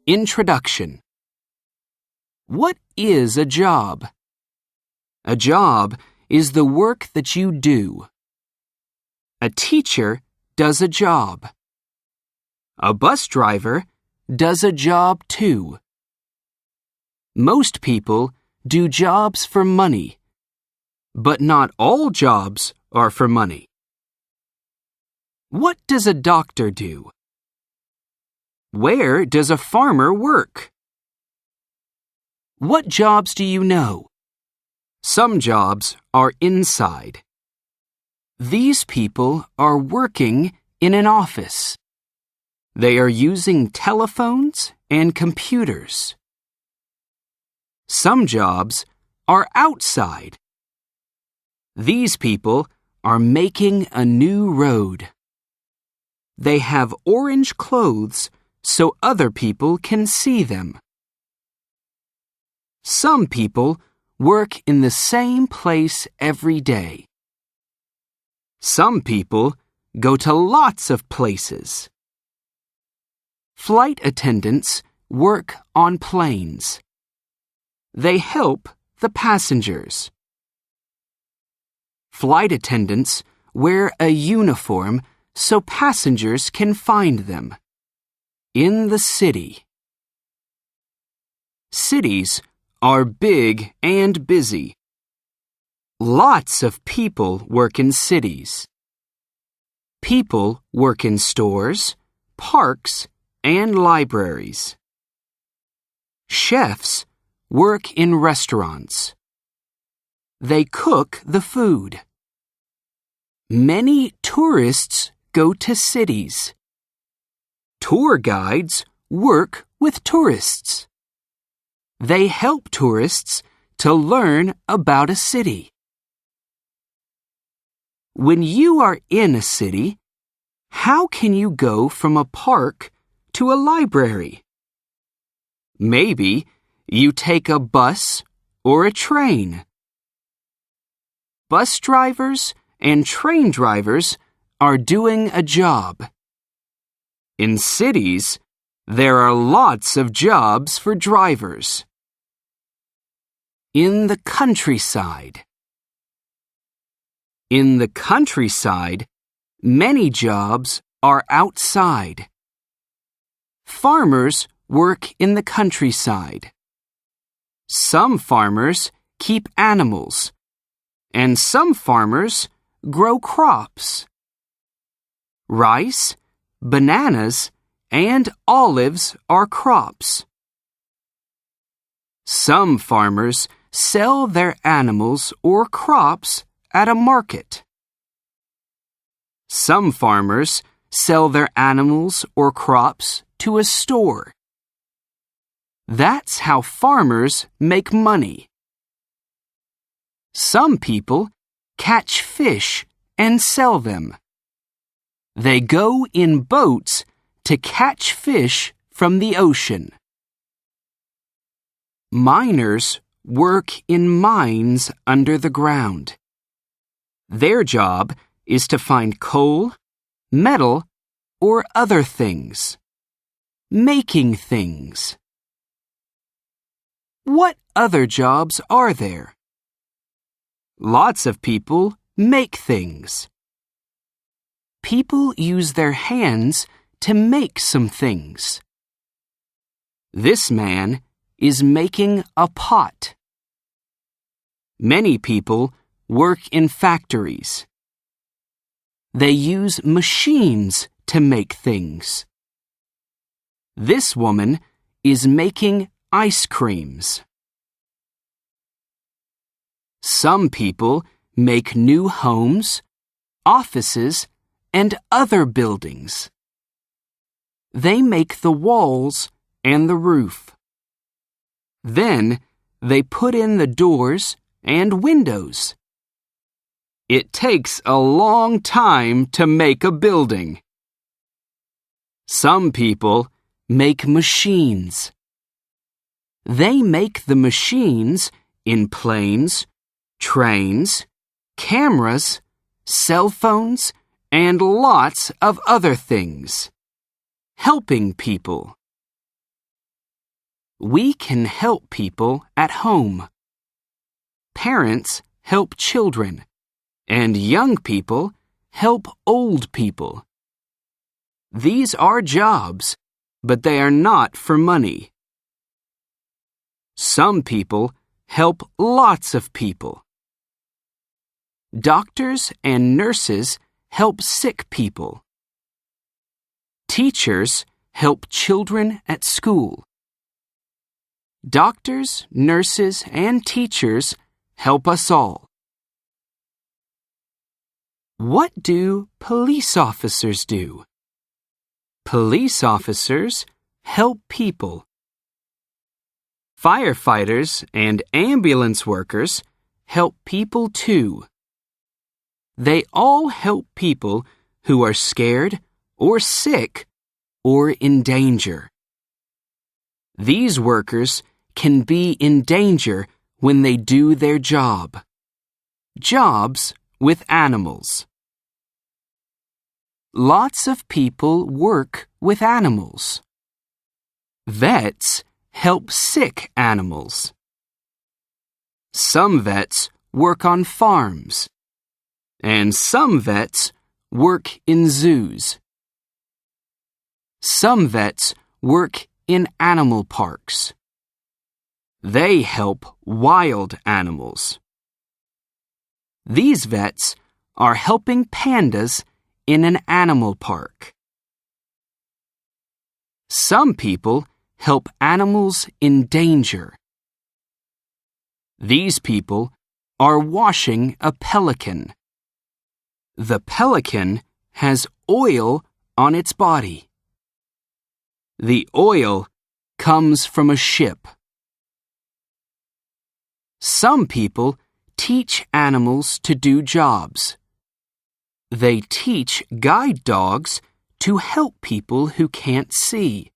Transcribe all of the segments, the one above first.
Introduction. What is a job? A job is the work that you do. A teacher does a job. A bus driver does a job too. Most people do jobs for money, but not all jobs are for money. What does a doctor do? Where does a farmer work? What jobs do you know? Some jobs are inside. These people are working in an office. They are using telephones and computers. Some jobs are outside. These people are making a new road. They have orange clothes so other people can see them. Some people work in the same place every day. Some people go to lots of places. Flight attendants work on planes. They help the passengers. Flight attendants wear a uniform so passengers can find them. In the city. Cities are big and busy. Lots of people work in cities. People work in stores, parks, and libraries. Chefs work in restaurants. They cook the food. Many tourists go to cities. Tour guides work with tourists. They help tourists to learn about a city. When you are in a city, how can you go from a park to a library? Maybe you take a bus or a train. Bus drivers and train drivers are doing a job. In cities, there are lots of jobs for drivers. In the countryside. In the countryside, many jobs are outside. Farmers work in the countryside. Some farmers keep animals, and some farmers grow crops. Rice, bananas, and olives are crops. Some farmers sell their animals or crops at a market. Some farmers sell their animals or crops to a store. That's how farmers make money. Some people catch fish and sell them. They go in boats to catch fish from the ocean. Miners work in mines under the ground. Their job is to find coal, metal, or other things. Making things. What other jobs are there? Lots of people make things. People use their hands to make some things. This man is making a pot. Many people work in factories. They use machines to make things. This woman is making ice creams. Some people make new homes, offices, and other buildings. They make the walls and the roof. Then they put in the doors and windows. It takes a long time to make a building. Some people make machines. They make the machines in planes, trains, cameras, cell phones, and lots of other things. Helping people. We can help people at home. Parents help children, and young people help old people. These are jobs, but they are not for money. Some people help lots of people. Doctors and nurses help sick people. Teachers help children at school. Doctors, nurses, and teachers help us all. What do police officers do? Police officers help people. Firefighters and ambulance workers help people too. They all help people who are scared or sick or in danger. These workers can be in danger when they do their job. Jobs with animals. Lots of people work with animals. Vets help sick animals. Some vets work on farms, and some vets work in zoos. Some vets work in animal parks. They help wild animals. These vets are helping pandas in an animal park. Some people help animals in danger. These people are washing a pelican. The pelican has oil on its body. The oil comes from a ship. Some people teach animals to do jobs. They teach guide dogs to help people who can't see.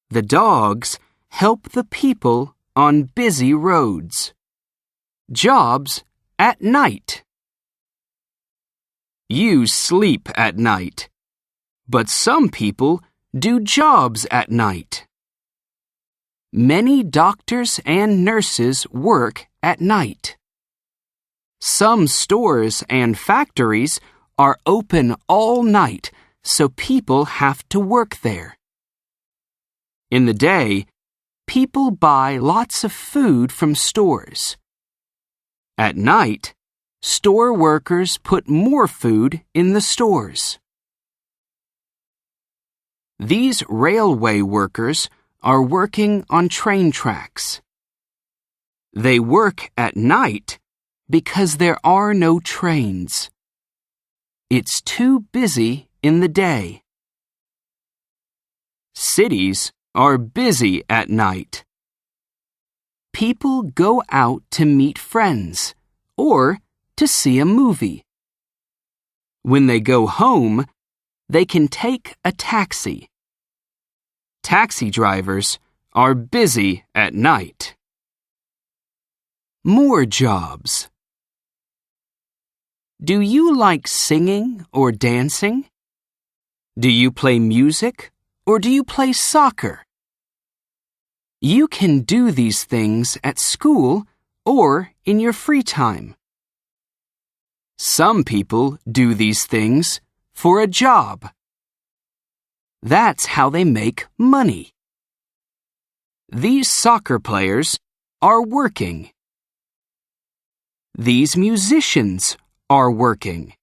The dogs help the people on busy roads. Jobs at night. You sleep at night, but some people do jobs at night. Many doctors and nurses work at night. Some stores and factories are open all night, so people have to work there. In the day, people buy lots of food from stores. At night, store workers put more food in the stores. These railway workers are working on train tracks. They work at night because there are no trains. It's too busy in the day. Cities are busy at night. People go out to meet friends or to see a movie. When they go home, they can take a taxi. Taxi drivers are busy at night. More jobs. Do you like singing or dancing? Do you play music or do you play soccer? You can do these things at school or in your free time. Some people do these things for a job. That's how they make money. These soccer players are working. These musicians are working.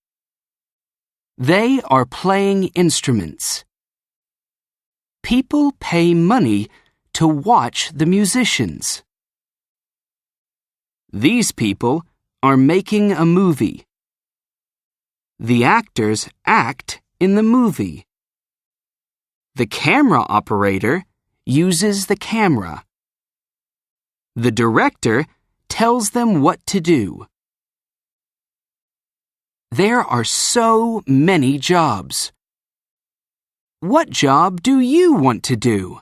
They are playing instruments. People pay money to watch the musicians. These people are making a movie. The actors act in the movie. The camera operator uses the camera. The director tells them what to do. There are so many jobs. What job do you want to do?